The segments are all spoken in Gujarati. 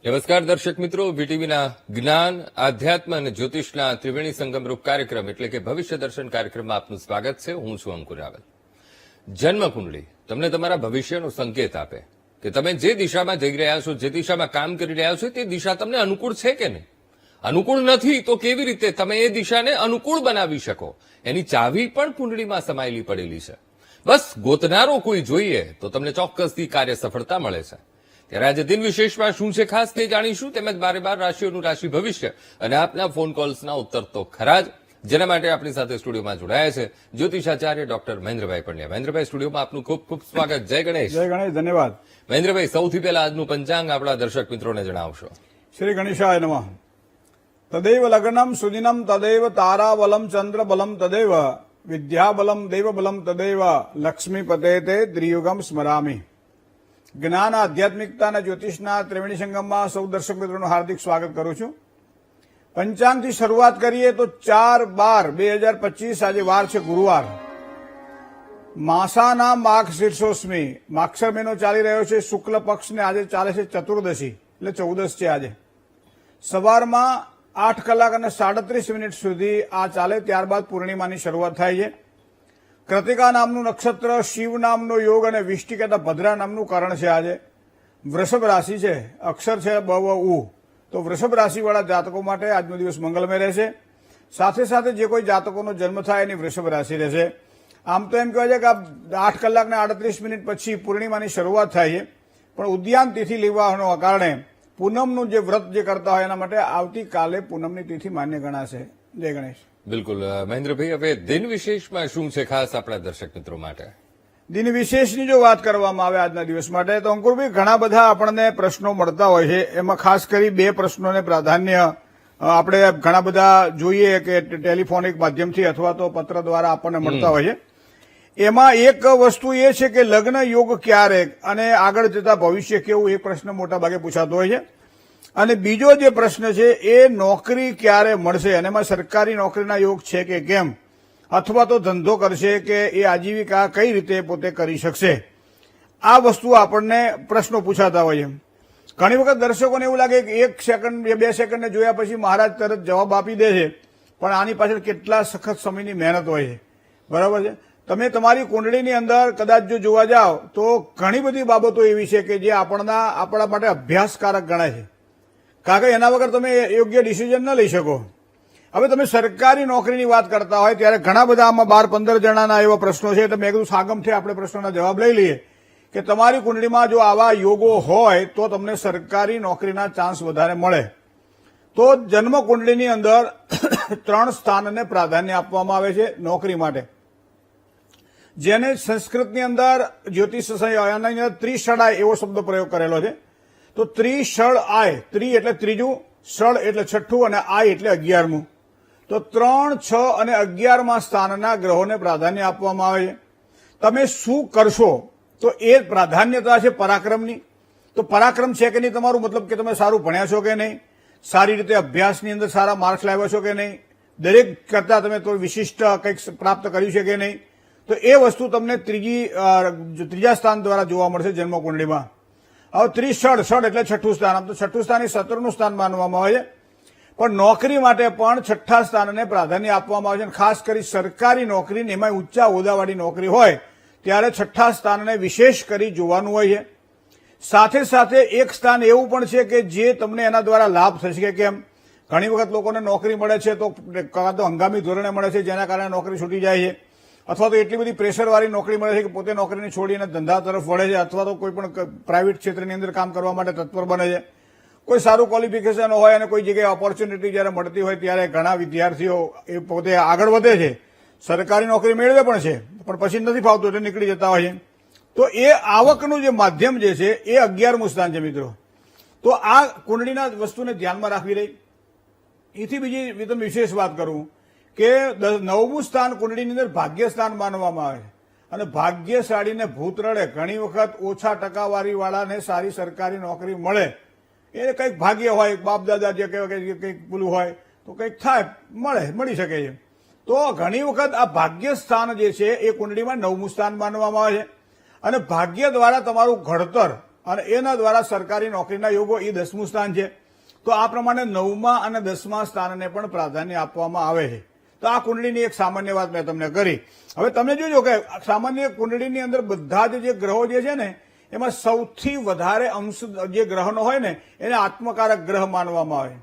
નમસ્કાર દર્શક મિત્રો, વીટીવીના જ્ઞાન, આધ્યાત્મ અને જ્યોતિષના ત્રિવેણી સંગમરૂપ કાર્યક્રમ એટલે કે ભવિષ્ય દર્શન કાર્યક્રમમાં આપનું સ્વાગત છે. હું છું અંકુર રાવલ. જન્મકુંડળી તમને તમારા ભવિષ્યનો સંકેત આપે કે તમે જે દિશામાં જઈ રહ્યા છો, જે દિશામાં કામ કરી રહ્યા છો, તે દિશા તમને અનુકૂળ છે કે નહીં. અનુકૂળ નથી તો કેવી રીતે તમે એ દિશાને અનુકૂળ બનાવી શકો, એની ચાવી પણ કુંડળીમાં સમાયેલી પડેલી છે. બસ ગોતનારો કોઈ જોઈએ તો તમને ચોક્કસથી કાર્ય સફળતા મળે છે. ત્યારે આજે દિન વિશેષમાં શું છે ખાસ તે જાણીશું, તેમજ 12 રાશિઓનું રાશિ ભવિષ્ય અને આપના ફોન કોલ્સના ઉત્તર તો ખરા જ, જેના માટે આપણી સાથે સ્ટુડિયોમાં જોડાયા છે જ્યોતિષાચાર્ય ડોક્ટર મહેન્દ્રભાઈ પંડ્યા. મહેન્દ્રભાઈ, સ્ટુડિયોમાં આપનું ખૂબ ખૂબ સ્વાગત. જય ગણેશ. જય ગણેશ. ધન્યવાદ. મહેન્દ્રભાઈ, સૌથી પહેલા આજનું પંચાંગ આપણા દર્શક મિત્રોને જણાવશો. શ્રી ગણેશાય નમઃ. તદૈવ લગ્નમ સુદિનમ તદૈવ તારાબલમ ચંદ્રબલમ તદૈવ વિદ્યાબલમ દેવબલમ તદૈવ લક્ષ્મીપતે તે ત્રિયુગમ સ્મરામી. જ્ઞાન, આધ્યાત્મિકતા અને જ્યોતિષના ત્રિવેણી સંગમમાં સૌ દર્શક મિત્રોનું હાર્દિક સ્વાગત કરું છું. પંચાંગથી શરૂઆત કરીએ તો 4/12/2025 આજે વાર છે ગુરુવાર. માસાના માઘ શીર્ષોસ્મી, માગશર મહિનો ચાલી રહ્યો છે. શુક્લ પક્ષને આજે ચાલે છે ચતુર્દશી, એટલે 14 છે આજે. સવારમાં 8 કલાક અને 37 મિનિટ સુધી આ ચાલે, ત્યારબાદ પૂર્ણિમાની શરૂઆત થાય છે. કૃતિકા નામનું નક્ષત્ર, શિવ નામનો યોગ અને વિષ્ટિકેતા ભદ્રા નામનું કરણ છે આજે. વૃષભ રાશિ છે, અક્ષર છે બ વ ઉ. તો વૃષભ રાશિવાળા જાતકો માટે આજનો દિવસ મંગલમય રહેશે. સાથે સાથે જે કોઈ જાતકોનો જન્મ થાય એની વૃષભ રાશિ રહેશે. આમ તો એમ કહેવાય છે કે 8 કલાક ને 38 મિનિટ પછી પૂર્ણિમાની શરૂઆત થાય છે, પણ ઉદ્યાન તિથિ લેવાના કારણે પૂનમનું જે વ્રત જે કરતા હોય એના માટે આવતીકાલે પૂનમની તિથિ માન્ય ગણાશે. જય ગણેશ. બિલકુલ મહેન્દ્રભાઈ, હવે દિન વિશેષમાં શું છે ખાસ આપણા દર્શક મિત્રો માટે? દિન વિશેષની જો વાત કરવામાં આવે આજના દિવસ માટે તો અંકુરભાઈ, ઘણા બધા આપણને પ્રશ્નો મળતા હોય છે. એમાં ખાસ કરી 2 પ્રશ્નોને પ્રાધાન્ય આપણે ઘણા બધા જોઈએ કે ટેલિફોનિક માધ્યમથી અથવા તો પત્ર દ્વારા આપણને મળતા હોય છે. એમાં એક વસ્તુ એ છે કે લગ્ન યોગ ક્યારે અને આગળ જતા ભવિષ્ય કેવું, એ પ્રશ્ન મોટા ભાગે પૂછાતો હોય છે. અને બીજો જે પ્રશ્ન છે એ નોકરી ક્યારે મળશે અને એમાં સરકારી નોકરીના યોગ છે કે કેમ, અથવા તો ધંધો કરશે કે એ આજીવિકા કઈ રીતે પોતે કરી શકશે. આ વસ્તુ આપણને પ્રશ્નો પૂછાતા હોય છે. ઘણી વખત દર્શકોને એવું લાગે કે 1 સેકન્ડ 2 સેકન્ડને જોયા પછી મહારાજ તરત જવાબ આપી દે છે, પણ આની પાછળ કેટલા સખત સમયની મહેનત હોય છે. બરાબર છે. તમે તમારી કુંડળીની અંદર કદાચ જો જોવા જાઓ તો ઘણી બધી બાબતો એવી છે કે જે આપણા માટે અભ્યાસકારક ગણાય છે, કારણ કે એના વગર તમે યોગ્ય ડિસિઝન ન લઈ શકો. હવે તમે સરકારી નોકરીની વાત કરતા હોય ત્યારે ઘણા બધા આમાં 12-15 જણાના એવા પ્રશ્નો છે. તો મેં કીધું સાગમથી આપણે પ્રશ્નોના જવાબ લઈ લઈએ કે તમારી કુંડળીમાં જો આવા યોગો હોય તો તમને સરકારી નોકરીના ચાન્સ વધારે મળે. તો જન્મ કુંડળીની અંદર 3 સ્થાનને પ્રાધાન્ય આપવામાં આવે છે નોકરી માટે, જેને સંસ્કૃતની અંદર જ્યોતિષ શાસ્ત્રની અંદર ત્રિષડાય એવો શબ્દ પ્રયોગ કરેલો છે. તો ત્રિષળ આય, ત્રિ એટલે ત્રીજું, ષળ એટલે છઠ્ઠું અને આય એટલે 11મું. તો 3, 6 અને 11મા સ્થાનના ગ્રહોને પ્રાધાન્ય આપવામાં આવે છે. તમે શું કરશો તો એ પ્રાધાન્યતા છે પરાક્રમની. તો પરાક્રમ છે કે નહીં તમારું, મતલબ કે તમે સારું ભણ્યા છો કે નહીં, સારી રીતે અભ્યાસની અંદર સારા માર્ક્સ લાવ્યા છો કે નહીં, દરેક કરતા તમે તો વિશિષ્ટ કંઈક પ્રાપ્ત કર્યું છે કે નહીં. તો એ વસ્તુ તમને ત્રીજા સ્થાન દ્વારા જોવા મળશે જન્મ કુંડળીમાં. હવે ત્રિષળ, ષળ એટલે છઠ્ઠું સ્થાન. આમ તો છઠ્ઠું સ્થાન એ સત્રનું સ્થાન માનવામાં આવે છે, પણ નોકરી માટે પણ 6ઠ્ઠા સ્થાનને પ્રાધાન્ય આપવામાં આવે છે. ખાસ કરી સરકારી નોકરી, એમાં ઊંચા હોદ્દાવાળી નોકરી હોય ત્યારે 6ઠ્ઠા સ્થાનને વિશેષ કરી જોવાનું હોય છે. સાથે સાથે એક સ્થાન એવું પણ છે કે જે તમને એના દ્વારા લાભ થશે કે કેમ. ઘણી વખત લોકોને નોકરી મળે છે તો કાં તો હંગામી ધોરણે મળે છે, જેના કારણે નોકરી છૂટી જાય છે, અથવા તો એટલી બધી પ્રેશરવાળી નોકરી મળે છે કે પોતે નોકરીને છોડીને ધંધા તરફ વળે છે, અથવા તો કોઈ પણ પ્રાઇવેટ ક્ષેત્રની અંદર કામ કરવા માટે તત્પર બને છે. કોઈ સારું ક્વોલિફિકેશન હોય અને કોઈ જગ્યાએ ઓપોર્ચ્યુનિટી જ્યારે મળતી હોય ત્યારે ઘણા વિદ્યાર્થીઓ એ પોતે આગળ વધે છે, સરકારી નોકરી મેળવે પણ છે, પણ પછી નથી ફાવતું એટલે નીકળી જતા હોય છે. તો એ આવકનું જે માધ્યમ જે છે એ 11મું સ્થાન છે મિત્રો. તો આ કુંડળીના વસ્તુને ધ્યાનમાં રાખવી રહી. એથી બીજી તમે વિશેષ વાત કરું કે 9મું સ્થાન કુંડળીની અંદર ભાગ્ય સ્થાન માનવામાં આવે છે. અને ભાગ્યશાળીને ભૂત રડે. ઘણી વખત ઓછા ટકાવારીવાળાને સારી સરકારી નોકરી મળે, એ કંઈક ભાગ્ય હોય, બાપ દાદા જે કહેવાય કંઈક પેલું હોય તો કંઈક થાય, મળી શકે છે. તો ઘણી વખત આ ભાગ્ય સ્થાન જે છે એ કુંડળીમાં 9મું સ્થાન માનવામાં આવે છે. અને ભાગ્ય દ્વારા તમારું ઘડતર અને એના દ્વારા સરકારી નોકરીના યોગો એ 10મું સ્થાન છે. તો આ પ્રમાણે 9મા અને 10મા સ્થાનને પણ પ્રાધાન્ય આપવામાં આવે છે. તો આ કુંડળીની એક સામાન્ય વાત મેં તમને કરી. હવે તમે જોજો કે સામાન્ય કુંડળીની અંદર બધા જ ગ્રહો જે છે ને એમાં સૌથી વધારે અંશ જે ગ્રહનો હોય ને એને આત્મકારક ગ્રહ માનવામાં આવે.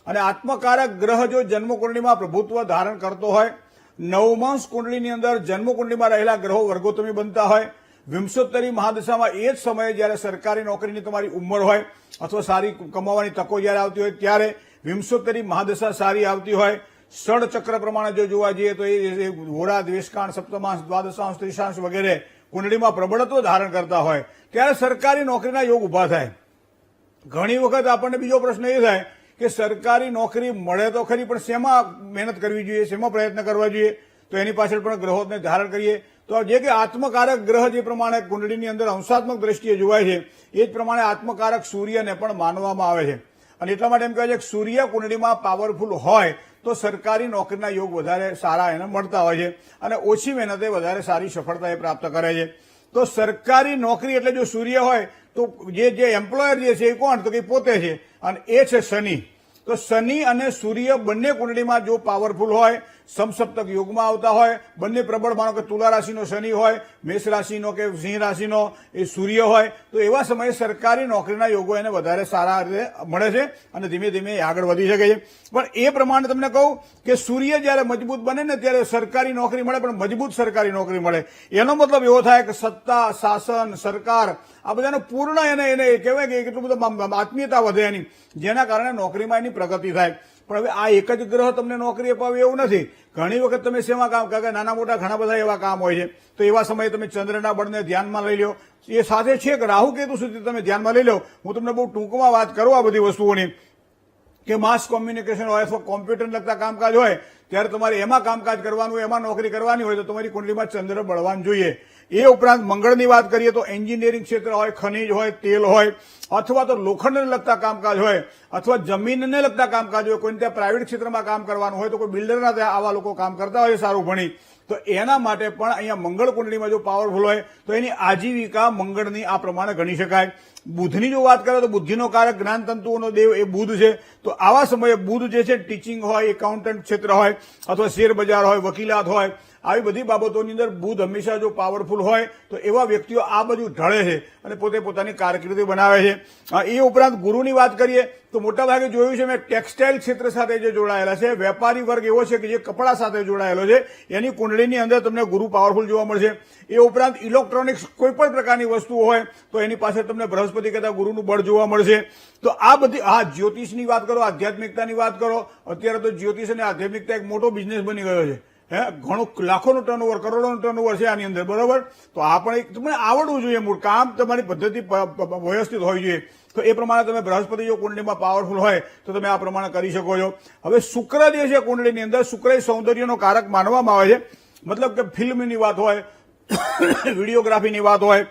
અને આત્મકારક ગ્રહ જો જન્મ કુંડળીમાં પ્રભુત્વ ધારણ કરતો હોય, નવમાંશ કુંડળીની અંદર જન્મ કુંડળીમાં રહેલા ગ્રહો વર્ગોત્તમી બનતા હોય, વિંશોત્તરી મહાદશામાં એ જ સમયે જયારે સરકારી નોકરીની તમારી ઉંમર હોય અથવા સારી કમાવાની તકો જયારે આવતી હોય ત્યારે વિંશોત્તરી મહાદશા સારી આવતી હોય, ષડચક્ર પ્રમાણે જો જોવા જઈએ તો એ હોરા, દ્વેષકાંડ, સપ્તમાંશ, દ્વાદશાંશ, ત્રિશાંશ વગેરે કુંડળીમાં પ્રબળત્વ ધારણ કરતા હોય ત્યારે સરકારી નોકરીના યોગ ઉભા થાય. ઘણી વખત આપણને બીજો પ્રશ્ન એ થાય કે સરકારી નોકરી મળે તો ખરી, પણ શેમાં મહેનત કરવી જોઈએ, શેમાં પ્રયત્ન કરવા જોઈએ? તો એની પાછળ પણ ગ્રહોને ધારણ કરીએ તો જે કે આત્મકારક ગ્રહ જે પ્રમાણે કુંડળીની અંદર અંશાત્મક દ્રષ્ટિએ જોવાય છે એ જ પ્રમાણે આત્મકારક સૂર્યને પણ માનવામાં આવે છે. અને એટલા માટે એમ કહેવાય છે કે સૂર્ય કુંડળીમાં પાવરફુલ હોય તો સરકારી નોકરીના યોગ વધારે સારા એને મળતા હોય છે અને ઓછી મહેનતે વધારે સારી સફળતા એ પ્રાપ્ત કરે છે. તો સરકારી નોકરી એટલે જો સૂર્ય હોય તો જે એમ્પ્લોયર જે છે એ કોણ? તો કે પોતે છે, અને એ છે શનિ. તો શનિ અને સૂર્ય બંને કુંડળીમાં જો પાવરફુલ હોય, સમસપ્તક યોગમાં આવતા હોય, બંને પ્રબળ, માનો કે તુલા રાશિનો શનિ હોય, મેષ રાશિનો કે સિંહ રાશિનો એ સૂર્ય હોય, તો એવા સમયે સરકારી નોકરીના યોગો એને વધારે સારા રીતે મળે છે અને ધીમે ધીમે આગળ વધી શકે છે. પણ એ પ્રમાણે તમને કહું કે સૂર્ય જયારે મજબૂત બને ને ત્યારે સરકારી નોકરી મળે, પણ મજબૂત સરકારી નોકરી મળે. એનો મતલબ એવો થાય કે સત્તા, શાસન, સરકાર આ બધાને પૂર્ણ એને કહેવાય કે કેટલું બધું આત્મીયતા વધે એની, જેના કારણે નોકરીમાં એની પ્રગતિ થાય. પણ હવે આ એક જ ગ્રહ તમને નોકરી અપાવે એવું નથી. ઘણી વખત તમે શેમાં કામ, કારણ કે નાના મોટા ઘણા બધા એવા કામ હોય છે, તો એવા સમયે તમે ચંદ્રના બળને ધ્યાનમાં લઈ લો. એ સાથે છે કે રાહુ કેતુ સુધી તમે ધ્યાનમાં લઈ લો. હું તમને બહુ ટૂંકમાં વાત કરું આ બધી વસ્તુઓની કે માસ કોમ્યુનિકેશન હોય અથવા કોમ્પ્યુટર લગતા કામકાજ હોય ત્યારે તમારે એમાં કામકાજ કરવાનું, એમાં નોકરી કરવાની હોય તો તમારી કુંડલીમાં ચંદ્ર બળવાન જોઈએ. એ ઉપરાંત મંગળની વાત કરીએ તો એન્જિનિયરિંગ ક્ષેત્ર હોય, ખનીજ હોય, તેલ હોય, અથવા તો લોખંડને લગતા કામકાજ હોય, અથવા જમીનને લગતા કામકાજ હોય, કોઈને ત્યાં પ્રાઇવેટ ક્ષેત્રમાં કામ કરવાનું હોય તો કોઈ બિલ્ડરના ત્યાં આવા લોકો કામ કરતા હોય સારું ભણી, તો એના માટે પણ અહીંયા મંગળ કુંડળીમાં જો પાવરફુલ હોય તો એની આજીવિકા મંગળની આ પ્રમાણે ગણી શકાય. બુધની જો વાત કરીએ તો બુદ્ધિનો કારક, જ્ઞાન તંતુઓનો દેવ એ બુધ છે. તો આવા સમયે બુધ જે છે ટીચિંગ હોય, એકાઉન્ટન્ટ ક્ષેત્ર હોય, અથવા શેર બજાર હોય, વકીલાત હોય, આવી બધી બાબતોની અંદર બુધ હંમેશા જો પાવરફુલ હોય તો એવા વ્યક્તિઓ આ બધું ઢળે છે અને પોતે પોતાની કારકિર્દી બનાવે છે. એ ઉપરાંત ગુરુની વાત કરીએ તો મોટાભાગે જોયું છે મેં ટેક્સટાઇલ ક્ષેત્ર સાથે જે જોડાયેલા છે, વેપારી વર્ગ એવો છે કે જે કપડા સાથે જોડાયેલો છે, એની કુંડળીની અંદર તમને ગુરુ પાવરફુલ જોવા મળશે. એ ઉપરાંત ઇલેક્ટ્રોનિક્સ કોઈ પણ પ્રકારની વસ્તુઓ હોય તો એની પાસે તમને બૃહસ્પતિ કહેતા ગુરુનું બળ જોવા મળશે. તો આ બધી, જ્યોતિષની વાત કરો, આધ્યાત્મિકતાની વાત કરો, અત્યારે તો જ્યોતિષ અને આધ્યાત્મિકતા એક મોટો બિઝનેસ બની ગયો છે. ઘણું લાખોનું ટર્નઓવર, કરોડોનું ટર્નઓવર છે આની અંદર, બરોબર. તો આ પણ એક તમને આવડવું જોઈએ, મૂળ કામ તમારી પદ્ધતિ વ્યવસ્થિત હોવી જોઈએ. તો એ પ્રમાણે તમે બૃહસ્પતિ જો કુંડળીમાં પાવરફુલ હોય તો તમે આ પ્રમાણે કરી શકો છો. હવે શુક્ર જે છે કુંડળીની અંદર, શુક્ર એ સૌંદર્યનો કારક માનવામાં આવે છે. મતલબ કે ફિલ્મની વાત હોય, વિડીયોગ્રાફીની વાત હોય,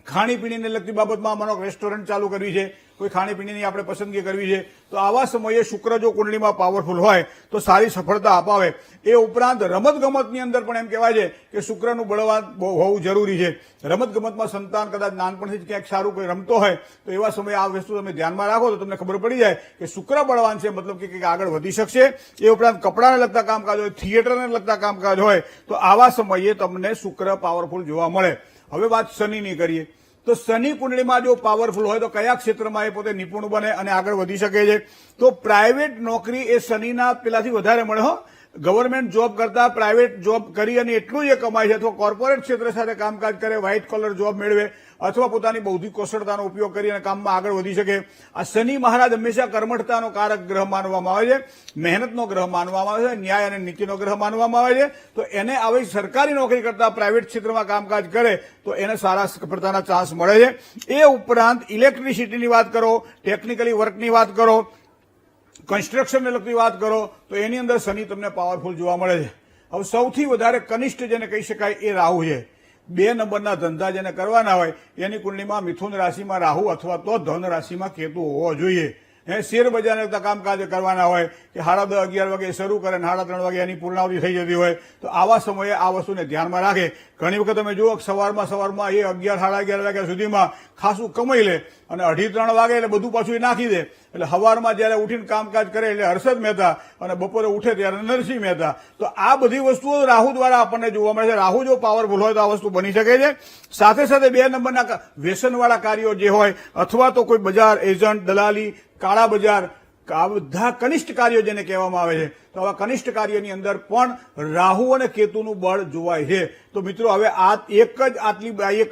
ખાણીપીણીને લગતી બાબતમાં માનો રેસ્ટોરન્ટ ચાલુ કરવી છે, કોઈ ખાણીપીણીની આપણે પસંદગી કરવી છે, તો આવા સમયે શુક્ર જો કુંડળીમાં પાવરફુલ હોય તો સારી સફળતા અપાવે. એ ઉપરાંત રમતગમતની અંદર પણ એમ કહેવાય છે કે શુક્રનું બળવાન હોવું જરૂરી છે. રમતગમતમાં સંતાન કદાચ નાનપણથી જ ક્યાંક સારું કોઈ રમતો હોય તો એવા સમયે આ વસ્તુ તમે ધ્યાનમાં રાખો તો તમને ખબર પડી જાય કે શુક્ર બળવાન છે, મતલબ કે કંઈક આગળ વધી શકશે. એ ઉપરાંત કપડાને લગતા કામકાજ હોય, થિયેટરને લગતા કામકાજ હોય તો આવા સમયે તમને શુક્ર પાવરફુલ જોવા મળે. હવે વાત શનિની કરીએ તો શનિ કુંડળીમાં જો પાવરફુલ હોય તો કયા ક્ષેત્રમાં એ પોતે નિપુણ બને અને આગળ વધી શકે છે? તો પ્રાઇવેટ નોકરી એ શનિના પેલાથી વધારે મળે. ગવર્મેન્ટ જોબ કરતા પ્રાઇવેટ જોબ કરી અને એટલું જ કમાય છે, અથવા કોર્પોરેટ ક્ષેત્ર સાથે કામકાજ કરે, વ્હાઇટ કોલર જોબ મેળવે, અથવા પોતાની બૌદ્ધિક કૌશળતાનો ઉપયોગ કરી અને કામમાં આગળ વધી શકે. આ શનિ મહારાજ હંમેશા કર્મઠતાનો કારક ગ્રહ માનવામાં આવે છે, મહેનતનો ગ્રહ માનવામાં આવે છે, ન્યાય અને નીતિનો ગ્રહ માનવામાં આવે છે. તો એને આવી સરકારી નોકરી કરતા પ્રાઇવેટ ક્ષેત્રમાં કામકાજ કરે તો એને સારા સફળતાના ચાન્સ મળે છે. એ ઉપરાંત ઇલેક્ટ્રિસિટીની વાત કરો, ટેકનિકલી વર્કની વાત કરો, કન્સ્ટ્રક્શનને લગતી વાત કરો તો એની અંદર શનિ તમને પાવરફુલ જોવા મળે છે. હવે સૌથી વધારે કનિષ્ઠ જેને કહી શકાય એ રાહુ છે. 2 નંબરના ધંધા જેને કરવાના હોય એની કુંડળીમાં મિથુન રાશિમાં રાહુ અથવા તો ધન રાશિમાં કેતુ હોવો જોઈએ. શેર બજારને લગતા કામકાજ કરવાના હોય કે 10:30-11 વાગે શરૂ કરે અને 3:30 વાગે એની પૂર્ણાવધિ થઈ જતી હોય તો આવા સમયે આ વસ્તુને ધ્યાનમાં રાખે. ઘણી વખત તમે જુઓ સવારમાં એ 11-11:30 વાગ્યા સુધીમાં ખાસું કમાઈ લે અને 2:30-3 વાગે એટલે બધું પાછું એ નાખી દે. એટલે સવારમાં જયારે ઉઠીને કામકાજ કરે એટલે હર્ષદ મહેતા અને બપોરે ઉઠે ત્યારે નરસિંહ મહેતા. તો આ બધી વસ્તુઓ રાહુ દ્વારા આપણને જોવા મળે છે. રાહુ જો પાવરફુલ હોય તો આ વસ્તુ બની શકે છે. સાથે સાથે 2 નંબરના વ્યસનવાળા કાર્યો જે હોય અથવા તો કોઈ બજાર એજન્ટ, દલાલી, કાળા બજાર, આ બધા કનિષ્ઠ કાર્યો જેને કહેવામાં આવે છે તો આવા કનિષ્ઠ કાર્યની અંદર પણ રાહુ અને કેતુનું બળ જોવાય છે. તો મિત્રો હવે આ એક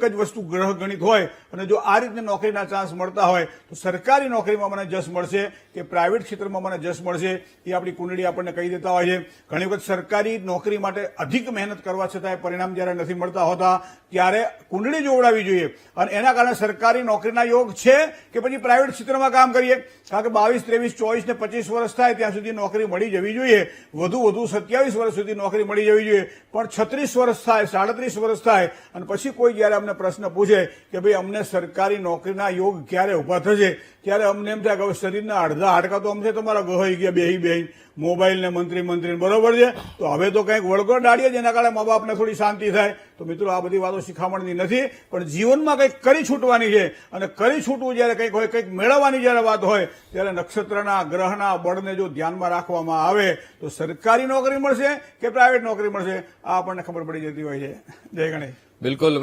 જ વસ્તુ ગ્રહ ગણિત હોય અને જો આ રીતે નોકરીના ચાન્સ મળતા હોય તો સરકારી નોકરીમાં મને જશ મળશે કે પ્રાઇવેટ ક્ષેત્રમાં મને જશ મળશે એ આપણી કુંડળી આપણને કહી દેતા હોય છે. ઘણી વખત સરકારી નોકરી માટે અધિક મહેનત કરવા છતાં પરિણામ જયારે નથી મળતા હોતા ત્યારે કુંડળી જોવડાવી જોઈએ અને એના કારણે સરકારી નોકરીના યોગ છે કે પછી પ્રાઇવેટ ક્ષેત્રમાં કામ કરીએ. કારણ કે 22, 23, 24 ને 25 વર્ષ થાય ત્યાં સુધી નોકરી મળી જવી જોઈએ. વધુ 27 વર્ષ સુધી નોકરી મળી જવી જોઈએ. પણ 36 વર્ષ થાય, 37 વર્ષ થાય અને પછી કોઈ જયારે અમને પ્રશ્ન પૂછે કે ભાઈ અમને સરકારી નોકરીના યોગ ક્યારે ઉભા થશે ત્યારે અમને એમ થાય કે હવે શરીરના અડધા હાડકા તો અમને તમારા ગહાઈ ગયા બેહી મોબાઈલ ને મંત્રી બરોબર છે. તો હવે તો કંઈક વળગો ડાળીએ જેના કારણે મા બાપને થોડી શાંતિ થાય. તો મિત્રો આ બધી વાતો શિખામણની નથી પણ જીવનમાં કંઈક કરી છૂટવાની છે અને કરી છૂટવું જયારે કંઈક હોય, કંઈક મેળવવાની જયારે વાત હોય ત્યારે નક્ષત્રના ગ્રહના બળને જો ધ્યાનમાં રાખવામાં આવે તો સરકારી નોકરી મળશે કે પ્રાઇવેટ નોકરી મળશે આ આપણને ખબર પડી જતી હોય છે. જય ગણેશ. બિલકુલ.